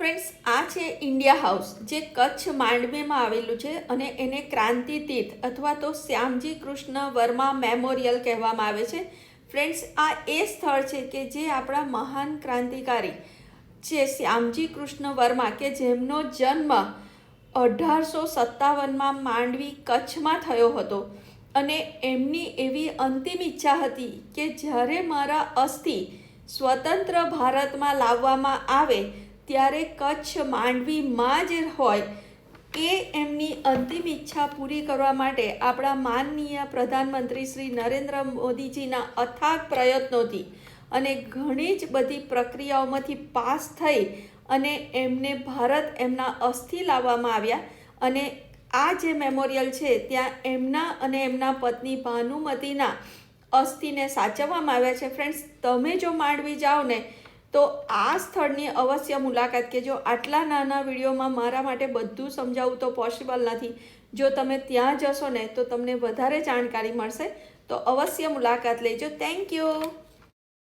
Friends, આ છે India house જે કચ્છ માંડવીમાં આવેલું છે અને એને ક્રાંતિ તીર્થ અથવા તો શ્યામજી કૃષ્ણ વર્મા મેમોરિયલ કહેવામાં આવે છે. ફ્રેન્ડ્સ, આ એ સ્થળ છે કે જે આપણા મહાન ક્રાંતિકારી છે શ્યામજી કૃષ્ણ વર્મા કે જેમનો જન્મ 1857માં માંડવી કચ્છમાં થયો હતો અને એમની એવી અંતિમ ઈચ્છા હતી કે જ્યારે મારા અસ્થિ સ્વતંત્ર ભારતમાં લાવવામાં આવે ત્યારે કચ્છ માંડવીમાં જ હોય. એ એમની અંતિમ ઈચ્છા પૂરી કરવા માટે આપણા માનનીય પ્રધાનમંત્રી શ્રી નરેન્દ્ર મોદીજીના અથાગ પ્રયત્નોથી અને ઘણી જ બધી પ્રક્રિયાઓમાંથી પાસ થઈ અને એમને ભારત એમના અસ્થિ લાવવામાં આવ્યા અને આ જે મેમોરિયલ છે ત્યાં એમના અને એમના પત્ની ભાનુમતીના અસ્થિને સાચવવામાં આવ્યા છે. ફ્રેન્ડ્સ, તમે જો માંડવી જાઓ ને તો આ સ્થળની અવશ્ય મુલાકાત કહેજો. આટલા નાના વિડીયોમાં મારા માટે બધું સમજાવવું તો પોસિબલ નથી. જો તમે ત્યાં જશો ને તો તમને વધારે જાણકારી મળશે, તો અવશ્ય મુલાકાત લેજો. Thank you.